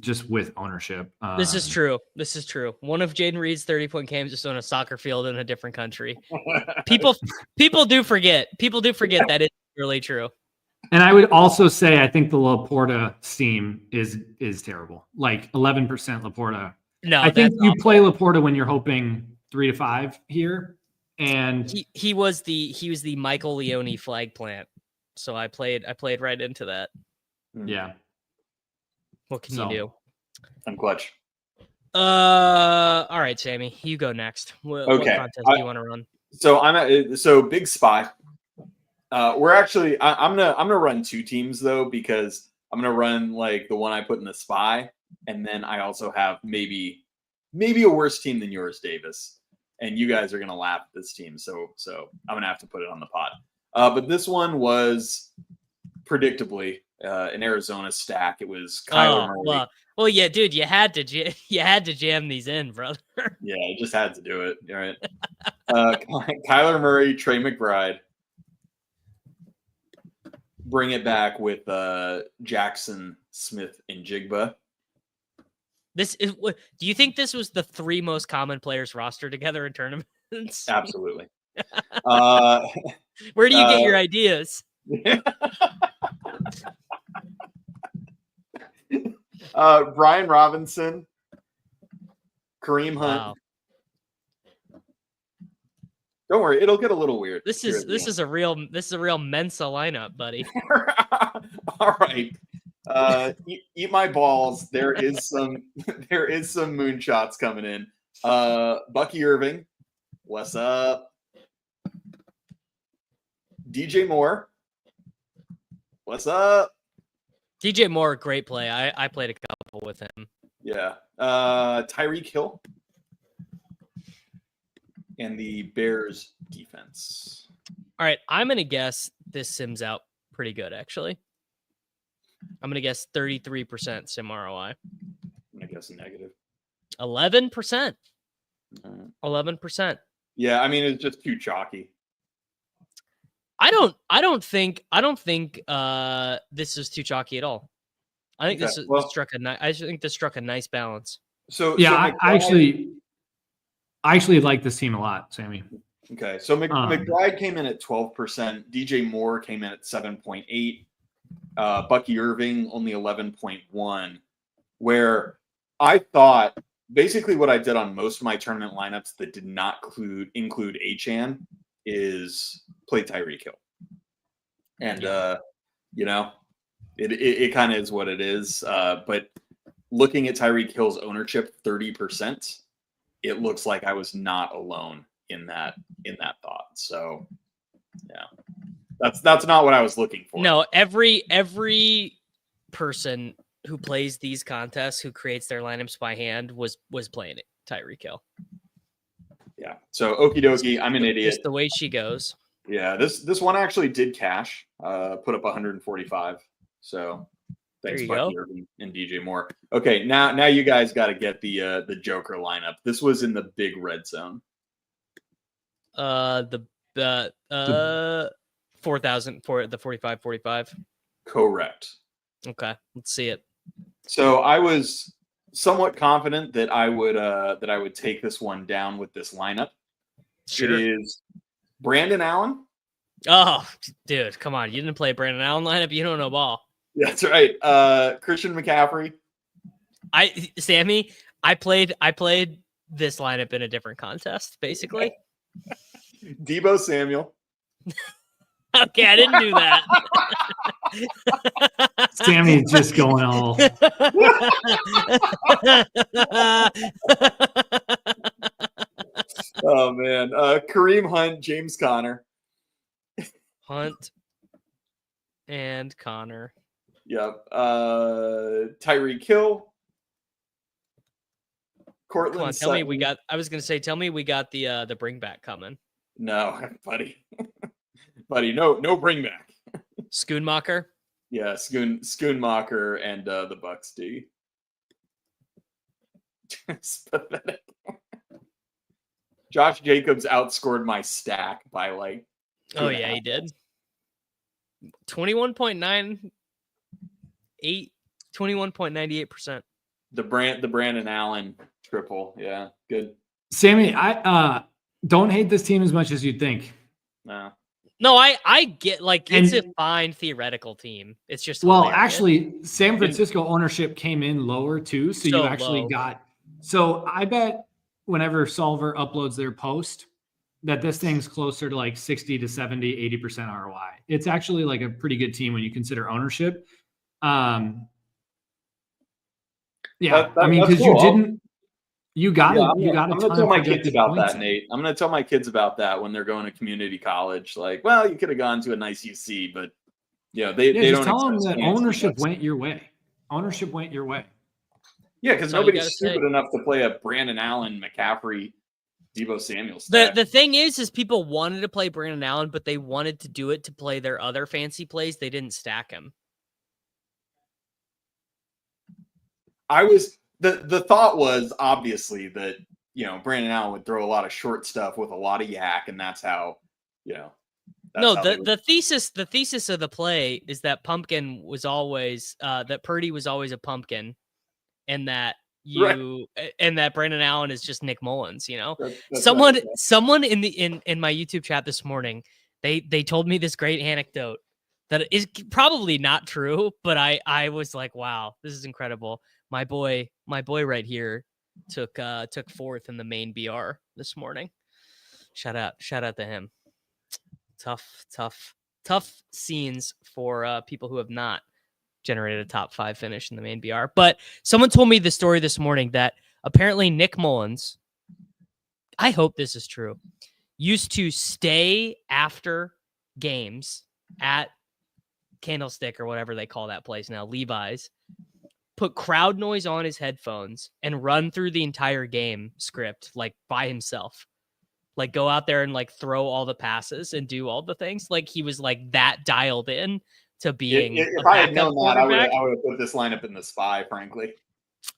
Just with ownership. This is true. One of Jayden Reed's 30-point games just on a soccer field in a different country. People do forget. That is really true. And I would also say I think the Laporta steam is terrible. Like 11% Laporta. No, I think you play Laporta when you're hoping 3 to 5 here. And he was the Michael Leone flag plant. So I played right into that. Yeah. What can you do? I'm clutch. All right, Sammy, you go next. What contest do you want to run? So Big Spy. I'm gonna run 2 teams though, because I'm gonna run like the one I put in the Spy, and then I also have maybe a worse team than yours, Davis. And you guys are gonna laugh at this team, so I'm gonna have to put it on the pod. But this one was predictably an Arizona stack. It was Kyler Murray. Well, yeah, dude, you had to jam these in, brother. Yeah, I just had to do it. All right. Kyler Murray, Trey McBride. Bring it back with Jackson, Smith, and Jigba. Do you think this was the 3 most common players rostered together in tournaments? Absolutely. Where do you get your ideas? Brian Robinson, Kareem Hunt. Wow. Don't worry, it'll get a little weird. This is a real Mensa lineup, buddy. All right. Eat my balls. There is some moonshots coming in. Bucky Irving, what's up? DJ Moore, what's up? DJ Moore, great play. I played a couple with him. Yeah. Tyreek Hill and the Bears defense. All right, I'm gonna guess this sims out pretty good, actually. I'm gonna guess 33% sim ROI. I'm gonna guess a negative. 11%. 11%. Yeah, I mean it's just too chalky. I don't think this is too chalky at all. I think this struck a nice balance. So yeah, I actually like this team a lot, Sammy. Okay, so McBride came in at 12%. DJ Moore came in at 7.8. Bucky Irving only 11.1. Where I thought basically what I did on most of my tournament lineups that did not include Achane is play Tyreek Hill. And it kind of is what it is. But looking at Tyreek Hill's ownership, 30%, it looks like I was not alone in that thought. So yeah. That's not what I was looking for. No, every person who plays these contests, who creates their lineups by hand, was playing it. Tyreek Hill. Yeah. So okie dokie, I'm an idiot. Just the way she goes. Yeah. This one actually did cash. Put up 145. So thanks, Bucky Irving and DJ Moore. Okay, now you guys got to get the Joker lineup. This was in the big red zone. The 4,000 for the 45. Correct. Okay, let's see it. So I was somewhat confident that I would take this one down with this lineup. Sure. It is Brandon Allen. Oh, dude, come on! You didn't play Brandon Allen lineup. You don't know ball. That's right. Christian McCaffrey. Sammy, I played this lineup in a different contest, basically. Deebo Samuel. Okay, I didn't do that. Sammy's just going all. Oh man, Kareem Hunt, James Conner. Hunt and Connor. Yep. Tyreek Hill. Cortland. Come on, tell me we got. I was gonna say, tell me we got the bring back coming. No, buddy. Buddy, no bring back. Schoonmaker. Yeah, Schoonmaker and the Bucks D. It's pathetic. Josh Jacobs outscored my stack by like. Oh yeah, he did. 21.98%. 21.98%. The Brandon Allen triple. Yeah, good. Sammy, I don't hate this team as much as you'd think. No, No, I get like it's a fine theoretical team. It's just hilarious. Actually, San Francisco ownership came in lower too, so you actually got. So I bet whenever Solver uploads their post, that this thing's closer to like 60 to 70, 80% ROI. It's actually like a pretty good team when you consider ownership. Yeah, I mean, because cool. You got it. You got. I'm gonna tell my kids about that, Nate. I'm gonna tell my kids about that when they're going to community college. Like, well, you could have gone to a nice UC, but they don't tell them that ownership went your way. Ownership went your way. Yeah, because nobody's stupid enough to play a Brandon Allen, McCaffrey, Deebo Samuel stack. The thing is people wanted to play Brandon Allen, but they wanted to do it to play their other fancy plays. They didn't stack him. The thought was obviously that, Brandon Allen would throw a lot of short stuff with a lot of yak, and that's how, the thesis of the play is that Pumpkin was always that Purdy was always a pumpkin, and that and that Brandon Allen is just Nick Mullins, That's someone in my YouTube chat this morning, they told me this great anecdote that is probably not true, but I was like, wow, this is incredible. My boy right here took fourth in the main BR this morning. Shout out to him. Tough scenes for people who have not generated a top 5 finish in the main BR. But someone told me the story this morning that apparently Nick Mullins, I hope this is true, used to stay after games at Candlestick or whatever they call that place now, Levi's, put crowd noise on his headphones and run through the entire game script like by himself. Like go out there and like throw all the passes and do all the things. Like he was like that dialed in to being. If I had known that, I would have put this lineup in the SPY, frankly.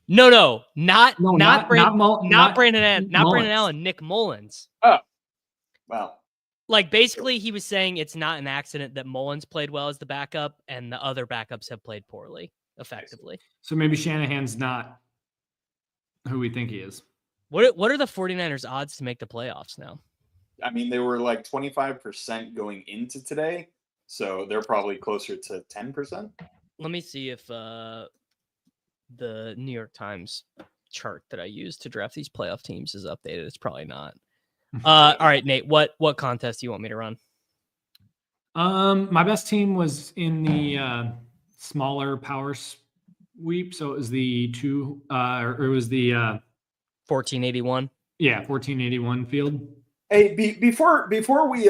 No, not Brandon Allen, Nick Mullins. Oh, wow. Like basically he was saying it's not an accident that Mullins played well as the backup and the other backups have played poorly effectively. So maybe Shanahan's not who we think he is. What are the 49ers odds to make the playoffs now? I mean, they were like 25% going into today, so they're probably closer to 10%. Let me see if the New York Times chart that I use to draft these playoff teams is updated. It's probably not. All right, Nate, what contest do you want me to run? My best team was in the smaller power sweep, so it was the 1481. Yeah, 1481 field. Hey, before we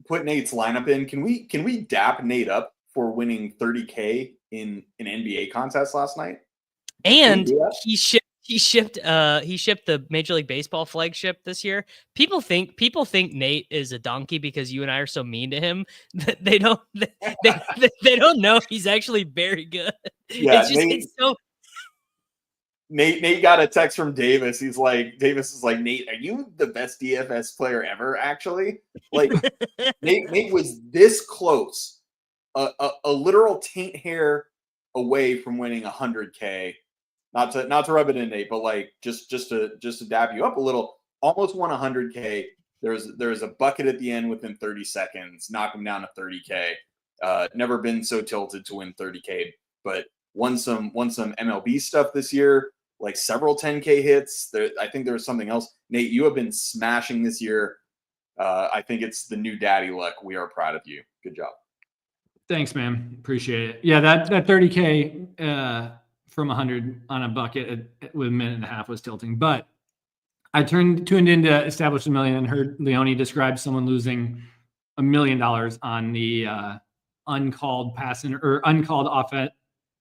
put Nate's lineup in, can we dap Nate up for winning 30K in an NBA contest last night? And he shipped the Major League Baseball flagship this year. People think Nate is a donkey because you and I are so mean to him that they don't know he's actually very good. Yeah, Nate got a text from Davis. Davis is like, Nate, are you the best DFS player ever? Actually, like Nate was this close, a literal taint hair away from winning 100K. Not to rub it in, Nate, but like just to dab you up a little. Almost won 100K. There's a bucket at the end within 30 seconds. Knock him down to 30K. Never been so tilted to win 30K, but won some MLB stuff this year. Like several 10K hits. I think there was something else. Nate, you have been smashing this year. I think it's the new daddy luck. We are proud of you. Good job. Thanks, man. Appreciate it. Yeah, that 30K from 100 on a bucket with a minute and a half was tilting. But I tuned in to Establish a Million and heard Leone describe someone losing $1 million on the uncalled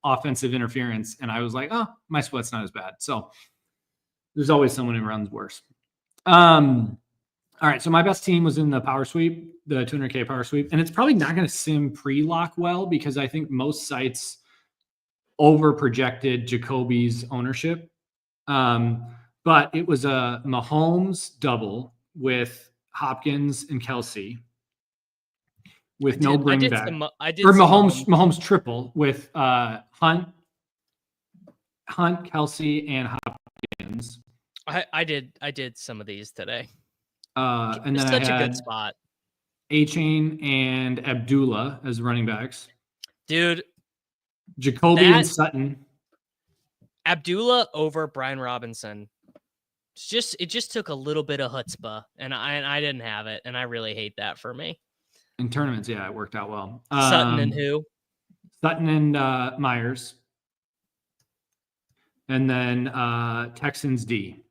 offensive interference, and I was like, oh, my sweat's not as bad. So there's always someone who runs worse. All right, so my best team was in the power sweep, the 200K power sweep, and it's probably not going to sim pre-lock well because I think most sites over projected Jacoby's ownership. But it was a Mahomes double with Hopkins and Kelce. With no bring back. Mahomes triple with Hunt, Kelce, and Hopkins. I did some of these today. And then such a good spot. A-Chain and Abdullah as running backs. Dude. Jacoby and Sutton. Abdullah over Brian Robinson. It just took a little bit of chutzpah, and I didn't have it, and I really hate that for me. In tournaments, yeah, it worked out well. Sutton and who? Sutton and Myers. And then Texans D.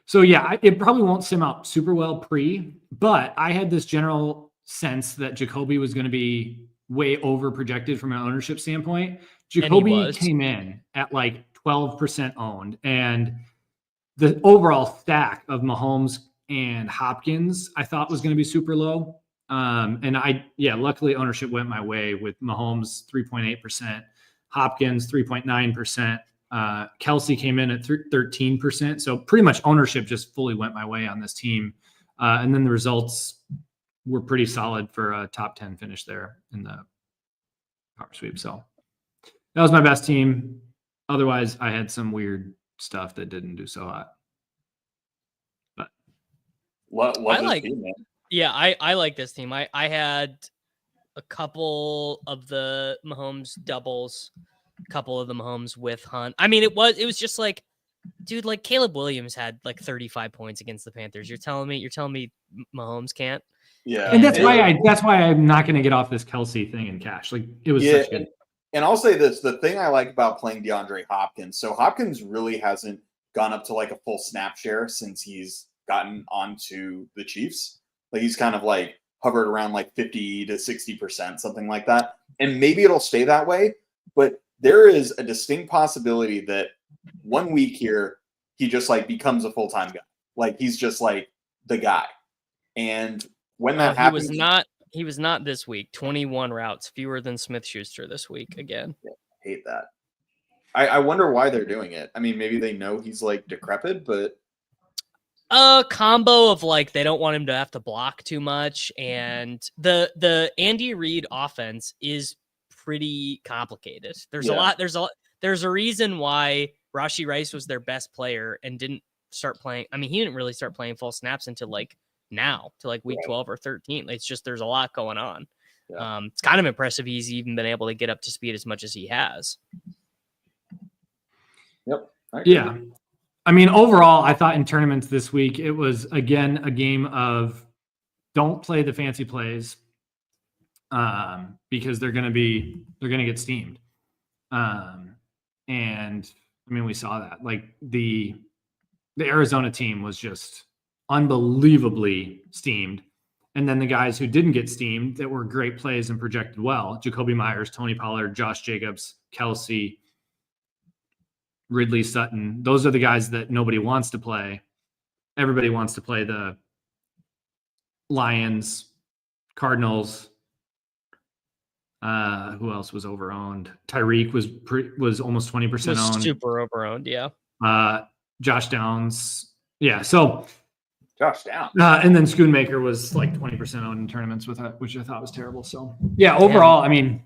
So, yeah, it probably won't sim out super well pre, but I had this general sense that Jacoby was going to be way over projected from an ownership standpoint. Jacoby came in at like 12% owned, and the overall stack of Mahomes and Hopkins I thought was going to be super low. And luckily ownership went my way with Mahomes 3.8%, Hopkins 3.9%. Kelce came in at 13%. So pretty much ownership just fully went my way on this team. And then the results were pretty solid for a top 10 finish there in the power sweep. So that was my best team. Otherwise, I had some weird stuff that didn't do so hot. But I like team, man. Yeah, I like this team. I had a couple of the Mahomes doubles, a couple of the Mahomes with Hunt. I mean, it was just like, dude, like Caleb Williams had like 35 points against the Panthers. You're telling me Mahomes can't? Yeah. And that's why I'm not going to get off this Kelce thing in cash. Like it was such good. And I'll say this, the thing I like about playing DeAndre Hopkins, so Hopkins really hasn't gone up to like a full snap share since he's gotten onto the Chiefs. Like he's kind of like hovered around like 50 to 60%, something like that. And maybe it'll stay that way, but there is a distinct possibility that 1 week here, he just like becomes a full-time guy. Like he's just like the guy. And when that happens, he was not this week. 21 routes, fewer than Smith-Schuster this week again. Yeah, hate that. I wonder why they're doing it. I mean, maybe they know he's like decrepit, but a combo of like they don't want him to have to block too much, and the Andy Reid offense is pretty complicated. There's a reason why Rashee Rice was their best player and didn't start playing. I mean, he didn't really start playing full snaps until like now, to like week 12 or 13. It's just there's a lot going on. Yeah. It's kind of impressive he's even been able to get up to speed as much as he has. Yep. Yeah. I mean, overall, I thought in tournaments this week, it was, again, a game of don't play the fancy plays because they're going to get steamed. And I mean, we saw that. Like the Arizona team was just unbelievably steamed. And then the guys who didn't get steamed that were great plays and projected well, Jacoby Myers, Tony Pollard, Josh Jacobs, Kelce, Ridley, Sutton, those are the guys that nobody wants to play. Everybody wants to play the Lions, Cardinals. Who else was over-owned? Tyreek was almost 20% owned. Super over-owned, yeah. Josh Downs. Yeah, so Josh Downs. And then Schoonmaker was like 20% owned in tournaments with it, which I thought was terrible. So yeah, overall, I mean,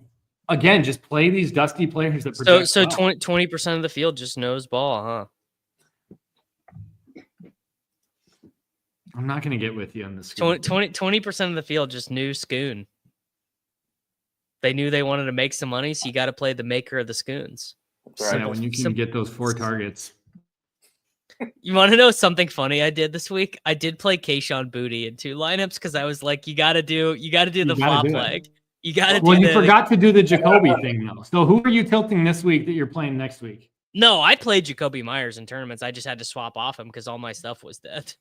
again, just play these dusty players that project. So 20% of the field just knows ball, huh? I'm not going to get with you on this. 20% of the field just knew Schoon. They knew they wanted to make some money, so you got to play the maker of the Schoons. Right. Yeah, when you can get those 4 targets. You want to know something funny I did this week? I did play Kayshon Boutte in 2 lineups because I was like, you got to do the flop leg. You got to do. Well, you forgot to do the Jacoby thing though. So who are you tilting this week that you're playing next week? No, I played Jacoby Myers in tournaments. I just had to swap off him because all my stuff was dead.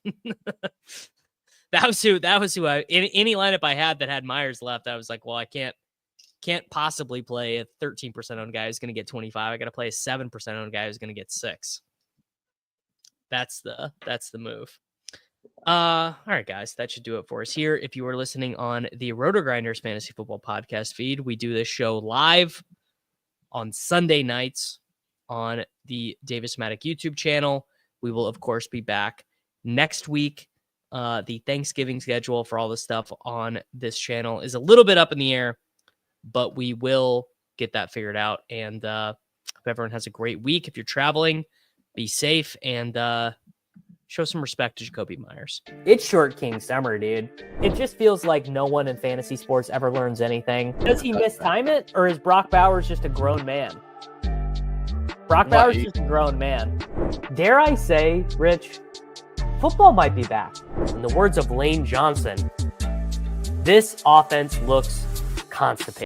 That was who I in any lineup I had that had Myers left. I was like, well, I can't possibly play a 13% owned guy who's going to get 25. I got to play a 7% owned guy who's going to get 6. That's the move. All right, guys, that should do it for us here. If you are listening on the Roto-Grinders Fantasy Football Podcast feed, we do this show live on Sunday nights on the Davis Mattek YouTube channel. We will, of course, be back next week. The Thanksgiving schedule for all the stuff on this channel is a little bit up in the air, but we will get that figured out. And hope everyone has a great week. If you're traveling, be safe and Show some respect to Jacoby Myers. It's Short King Summer, dude. It just feels like no one in fantasy sports ever learns anything. Does he mistime it, or is Brock Bowers just a grown man? Brock Bowers is just a grown man. Dare I say, Rich, football might be back. In the words of Lane Johnson, this offense looks constipated.